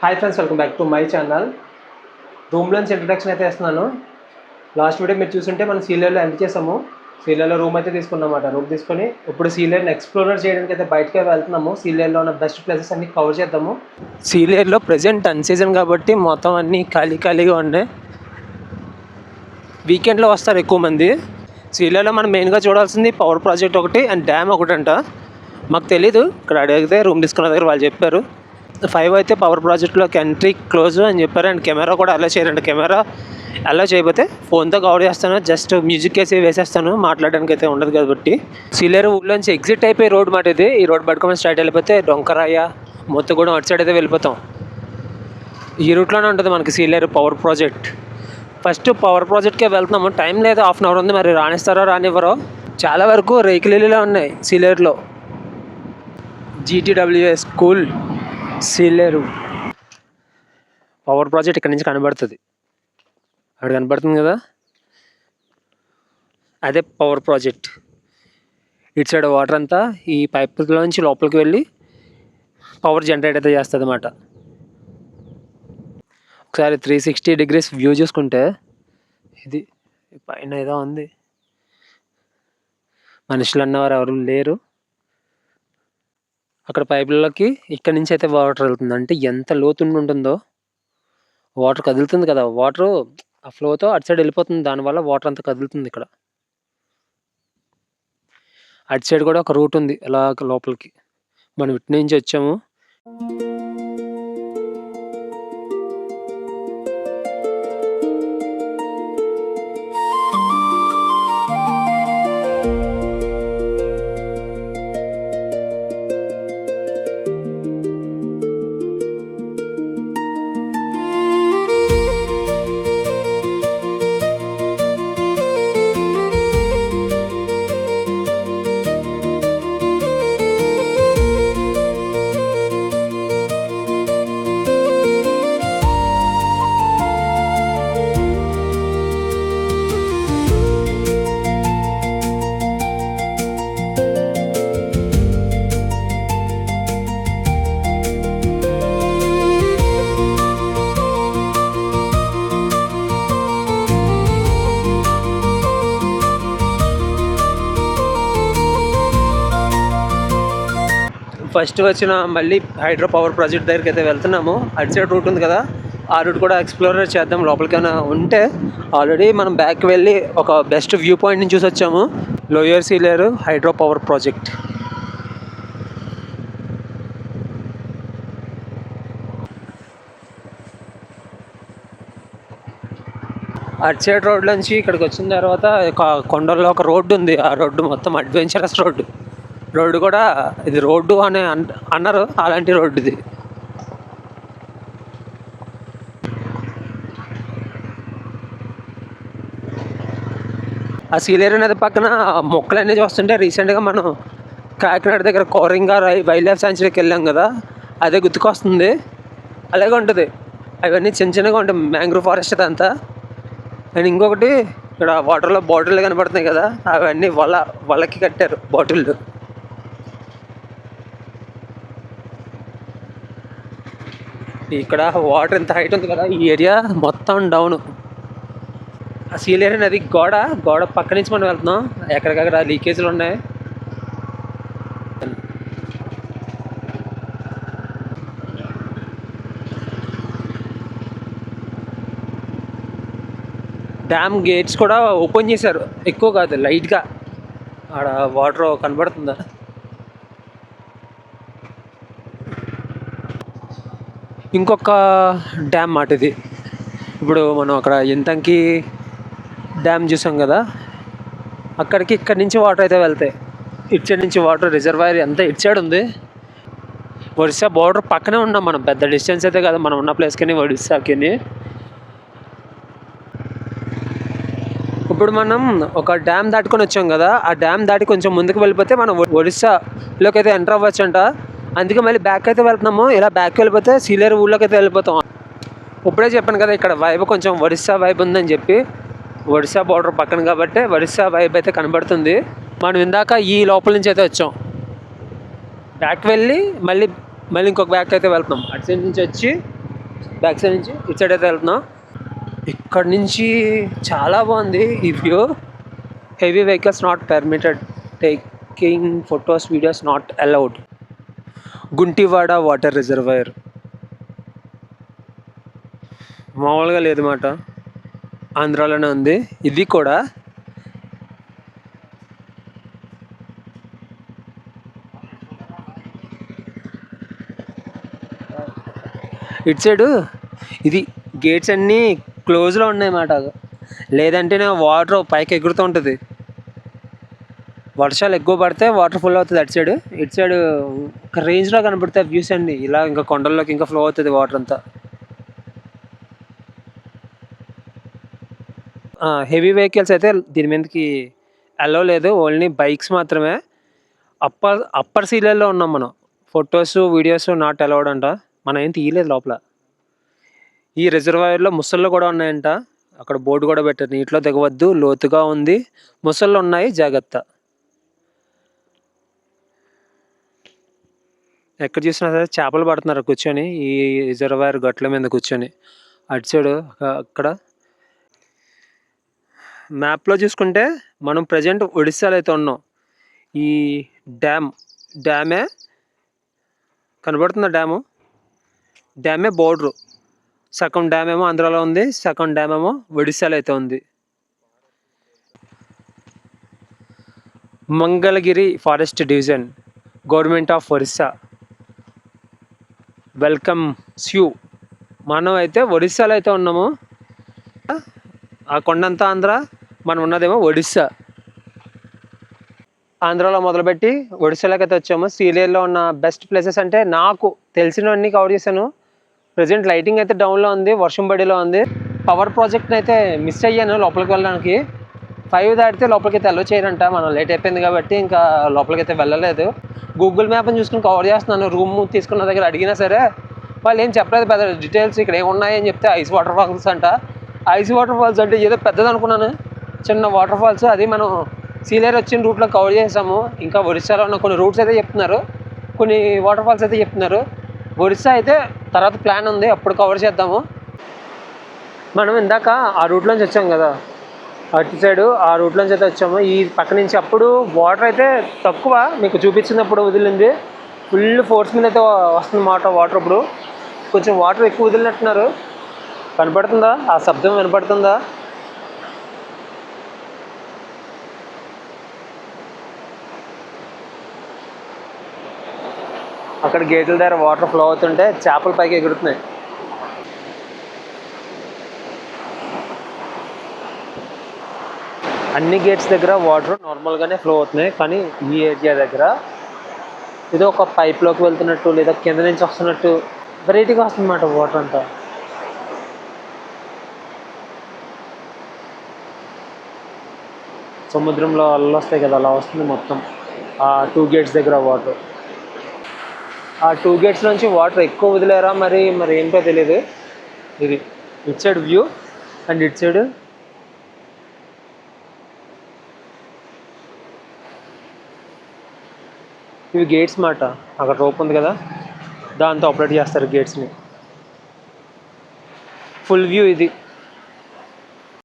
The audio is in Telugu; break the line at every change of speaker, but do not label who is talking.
Hi friends, welcome back to my channel. Room నుంచి ఇంట్రడక్షన్ అయితే ఇస్తున్నాను. లాస్ట్ వీడియో మీరు చూసుంటే మనం సీలేరులో ఎంటర్ చేసాము. సీలేరులో రూమ్ అయితే తీసుకున్నమాట. రూమ్ తీసుకొని ఇప్పుడు సీలేరుని ఎక్స్ప్లోరర్ చేయడానికి అయితే బయటకే వెళ్తున్నాము. సీలేరులో ఉన్న బెస్ట్ ప్లేసెస్ అన్ని కవర్ చేద్దాము. సీలేరులో ప్రజెంట్ అన్ సీజన్ కాబట్టి మొత్తం అన్నీ ఖాళీగా ఉన్నాయి. వీకెండ్లో వస్తారు ఎక్కువ మంది. సీలేరులో మనం మెయిన్గా చూడాల్సింది పవర్ ప్రాజెక్ట్ ఒకటి అండ్ డ్యామ్ ఒకటి అంట. మాకు తెలీదు, ఇక్కడ అడిగితే రూమ్ తీసుకున్న దగ్గర వాళ్ళు చెప్పారు 5 అయితే పవర్ ప్రాజెక్ట్లోకి ఎంట్రీ క్లోజ్ అని చెప్పారు. అండ్ కెమెరా కూడా అలా చేయరండి. కెమెరా అలా చేయకపోతే ఫోన్తో కవర్ చేస్తాను, జస్ట్ మ్యూజిక్ వేసి వేసేస్తాను, మాట్లాడడానికి అయితే ఉండదు కాబట్టి. సీలేరు ఊళ్ళోంచి ఎగ్జిట్ అయిపోయి రోడ్ మాట ఇది. ఈ రోడ్ పట్టుకొని స్ట్రైట్ వెళ్ళిపోతే డొంకరాయ మొత్తగూడెం అటు సైడ్ అయితే వెళ్ళిపోతాం. ఈ రూట్లోనే ఉంటుంది మనకి Sileru power project. First power ప్రాజెక్ట్కే వెళ్తున్నాము. టైం లేదు, హాఫ్ అన్ అవర్ ఉంది. మరి రాణిస్తారో రానివ్వరో. చాలా వరకు రేకులిలో ఉన్నాయి సీలేరులో. GTWA school Sileru power project ఇక్కడ నుంచి కనబడుతుంది. అక్కడ కనబడుతుంది కదా, అదే పవర్ ప్రాజెక్ట్. ఇటు సైడ్ వాటర్ అంతా ఈ పైప్లోంచి లోపలికి వెళ్ళి పవర్ జనరేట్ అయితే చేస్తుంది అన్నమాట. ఒకసారి 360 degrees వ్యూ చూసుకుంటే ఇది పైన ఏదో ఉంది. మనుషులు అన్నవారు ఎవరు లేరు. అక్కడ పైపులలోకి ఇక్కడ నుంచి అయితే వాటర్ వెళ్తుంది. అంటే ఎంత లోతుండి ఉంటుందో. వాటర్ కదులుతుంది కదా, వాటర్ ఆ ఫ్లోతో అటు సైడ్ వెళ్ళిపోతుంది. దానివల్ల వాటర్ అంతా కదులుతుంది. ఇక్కడ అటు సైడ్ కూడా ఒక రూట్ ఉంది అలా లోపలికి. మనం ఇటు నుంచి వచ్చాము. ఫస్ట్ వచ్చిన మళ్ళీ హైడ్రో పవర్ ప్రాజెక్ట్ దగ్గరికి అయితే వెళ్తున్నాము. అటు సైడ్ రూట్ ఉంది కదా, ఆ రూట్ కూడా ఎక్స్ప్లోరర్ చేద్దాం. లోపలికైనా ఉంటే ఆల్రెడీ మనం బ్యాక్ వెళ్ళి ఒక బెస్ట్ వ్యూ పాయింట్ నుంచి చూసి వచ్చాము. Lower Sileru hydro power project. అటు సైడ్ రోడ్ నుంచి ఇక్కడికి వచ్చిన తర్వాత కొండల్లో ఒక రోడ్డు ఉంది. ఆ రోడ్డు మొత్తం అడ్వెంచరస్ రోడ్డు కూడా ఇది రోడ్డు అని అన్నారు. అలాంటి రోడ్డు ఇది. ఆ సీలేరు నది పక్కన మొక్కలన్నీ చూస్తుంటే రీసెంట్గా మనం కాకినాడ దగ్గర కోరింగా వైల్డ్ లైఫ్ సాంచురీకి వెళ్ళాం కదా, అదే గుర్తుకొస్తుంది. అలాగే ఉంటుంది. అవన్నీ చిన్నగా ఉంటాయి, మ్యాంగ్రూవ్ ఫారెస్ట్ అంతా. అండ్ ఇంకొకటి ఇక్కడ వాటర్లో బాటిల్ కనబడుతున్నాయి కదా, అవన్నీ వలకి కట్టారు బాటిల్. ఇక్కడ వాటర్ ఎంత హైట్ ఉంది కదా, ఈ ఏరియా మొత్తం డౌన్. ఆ సీలేరు నది గోడ పక్క నుంచి మనం వెళ్తున్నాం. ఎక్కడికక్కడ లీకేజీలు ఉన్నాయి. డ్యామ్ గేట్స్ కూడా ఓపెన్ చేశారు, ఎక్కువ కాదు, లైట్గా. ఆడ వాటర్ కనబడుతుందా? ఇంకొక డ్యామ్ మాట ఇది. ఇప్పుడు మనం అక్కడ ఎంతంకి డ్యామ్ చూసాం కదా, ఇక్కడి నుంచి వాటర్ అయితే వెళ్తాయి. ఇటు సైడ్ నుంచి వాటర్ రిజర్వాయర్ అంతా ఇటు సైడ్ ఉంది. ఒరిస్సా బార్డర్ పక్కనే ఉన్నాం మనం. పెద్ద డిస్టెన్స్ అయితే కదా మనం ఉన్న ప్లేస్కి ఒడిస్సాకి. ఇప్పుడు మనం ఒక డ్యామ్ దాటుకొని వచ్చాం కదా, ఆ డ్యామ్ దాటి కొంచెం ముందుకు వెళ్ళిపోతే మనం ఒడిస్సాలోకి అయితే ఎంటర్ అవ్వచ్చు అంట. అందుకే మళ్ళీ బ్యాక్ అయితే వెళ్తున్నాము. ఇలా బ్యాక్ వెళ్ళిపోతే సీలేరు ఊళ్ళోకి అయితే వెళ్ళిపోతాం. ఇప్పుడే చెప్పాను కదా, ఇక్కడ వైబ్ కొంచెం ఒడిస్సా వైబ్ ఉందని చెప్పి. ఒడిస్సా బార్డర్ పక్కన కాబట్టి ఒడిస్సా వైబ్ అయితే కనబడుతుంది. మనం ఇందాక ఈ లోపల నుంచి అయితే వచ్చాం. బ్యాక్ వెళ్ళి మళ్ళీ ఇంకొక బ్యాక్ అయితే వెళ్తున్నాం. అటు సైడ్ నుంచి వచ్చి బ్యాక్ సైడ్ నుంచి ఇటు సైడ్ అయితే వెళ్తున్నాం. ఇక్కడ నుంచి చాలా బాగుంది ఈ view. Heavy vehicles not permitted, taking photos videos not allowed. Guntiwada water reservoir మామూలుగా లేదు మాట, ఆంధ్రాలోనే ఉంది ఇది కూడా. ఇటు సైడు ఇది గేట్స్ అన్నీ క్లోజ్లో ఉన్నాయన్నమాట, లేదంటే వాటర్ పైకి ఎగురుతూ ఉంటుంది. వర్షాలు ఎక్కువ పడితే వాటర్ ఫుల్ అవుతుంది అటు సైడ్. ఇటు సైడ్ ఒక రేంజ్లో కనబడతాయి వ్యూస్ అన్ని, ఇలా ఇంకా కొండల్లోకి ఇంకా ఫ్లో అవుతుంది వాటర్ అంతా. హెవీ వెహికల్స్ అయితే దీని మీదకి అలో లేదు, ఓన్లీ బైక్స్ మాత్రమే. అప్పర్ సీలర్లో ఉన్నాం మనం. ఫొటోస్ వీడియోస్ నాట్ అలౌడ్ అంట, మనం ఏం తీయలేదు లోపల. ఈ రిజర్వాయర్లో ముసళ్ళు కూడా ఉన్నాయంట, అక్కడ బోర్డు కూడా పెట్టారు, నీటిలో దిగవద్దు, లోతుగా ఉంది, ముసళ్ళు ఉన్నాయి, జాగ్రత్త. ఎక్కడ చూసినా సరే చేపలు పడుతున్నారు కూర్చొని, ఈ రిజర్వాయర్ గట్ల మీద కూర్చొని. అటు సైడు అక్కడ మ్యాప్లో చూసుకుంటే మనం ప్రజెంట్ ఒడిస్సాలో అయితే ఉన్నాం. ఈ డ్యామే కనబడుతుందా, డ్యామే బోర్డరు. సగం డ్యామ్ ఏమో ఆంధ్రాలో ఉంది, సగం డ్యామ్ ఏమో ఒడిస్సాలో అయితే ఉంది. Mangalagiri forest division, government of Orissa welcome you. మనం అయితే ఒడిస్సాలో అయితే ఉన్నాము. ఆ కొండంతా ఆంధ్ర, మనం ఉన్నదేమో ఒడిస్సా. ఆంధ్రాలో మొదలుపెట్టి ఒడిస్సాలోకి అయితే వచ్చాము. సీలేరులో ఉన్న బెస్ట్ ప్లేసెస్ అంటే నాకు తెలిసినవన్నీ కవర్ చేశాను. ప్రజెంట్ లైటింగ్ అయితే డౌన్లో ఉంది, వర్షం పడిలో ఉంది. పవర్ ప్రాజెక్ట్ని అయితే మిస్ అయ్యాను లోపలికి వెళ్ళడానికి. 5 దాటితే లోపలికి అయితే అలో చేయరంట, మనం లేట్ అయిపోయింది కాబట్టి ఇంకా లోపలికి అయితే వెళ్ళలేదు. గూగుల్ మ్యాప్ని చూసుకుని కవర్ చేస్తున్నాను. రూమ్ తీసుకున్న దగ్గర అడిగినా సరే వాళ్ళు ఏం చెప్పలేదు పెద్ద డీటెయిల్స్, ఇక్కడ ఏమున్నాయి అని చెప్తే ఐస్ వాటర్ ఫాల్స్ అంట. ఐస్ వాటర్ ఫాల్స్ అంటే ఏదో పెద్దది అనుకున్నాను, చిన్న వాటర్ ఫాల్స్. అది మనం సీలేరు వచ్చిన రూట్లో కవర్ చేసాము. ఇంకా ఒరిస్సాలో ఉన్న కొన్ని రూట్స్ అయితే చెప్తున్నారు, కొన్ని వాటర్ ఫాల్స్ అయితే చెప్తున్నారు. ఒరిస్సా అయితే తర్వాత ప్లాన్ ఉంది, అప్పుడు కవర్ చేద్దాము. మనం ఇందాక ఆ రూట్లోంచి వచ్చాం కదా, అటు సైడు ఆ రూట్లోంచి అయితే వచ్చాము. ఈ పక్క నుంచి అప్పుడు వాటర్ అయితే తక్కువ, మీకు చూపించినప్పుడు వదిలింది. ఫుల్ ఫోర్స్ మీద అయితే వస్తుంది వాటర్. ఇప్పుడు కొంచెం వాటర్ ఎక్కువ వదిలినట్టున్నారు. కనపడుతుందా ఆ శబ్దం, వినపడుతుందా? అక్కడ గేట్ల దగ్గర వాటర్ ఫ్లో అవుతుంటే చేపలు పైకి ఎగురుతున్నాయి. అన్ని గేట్స్ దగ్గర వాటర్ నార్మల్గానే ఫ్లో అవుతున్నాయి, కానీ ఈ ఏరియా దగ్గర ఏదో ఒక పైప్లోకి వెళ్తున్నట్టు లేదా కింద నుంచి వస్తున్నట్టు వెరైటీగా వస్తుందన్నమాట వాటర్ అంతా. సముద్రంలో అలలు వస్తాయి కదా, అలా వస్తుంది మొత్తం ఆ 2 గేట్స్ దగ్గర వాటర్. ఆ 2 గేట్స్ నుంచి వాటర్ ఎక్కువ వదిలేరా మరి ఏంటో తెలియదు. ఇది ఇటు సైడ్ వ్యూ అండ్ ఇటు సైడ్ ఇవి గేట్స్ మాట. అక్కడ రోప్ ఉంది కదా, దాంతో ఆపరేట్ చేస్తారు గేట్స్ని. ఫుల్ వ్యూ ఇది.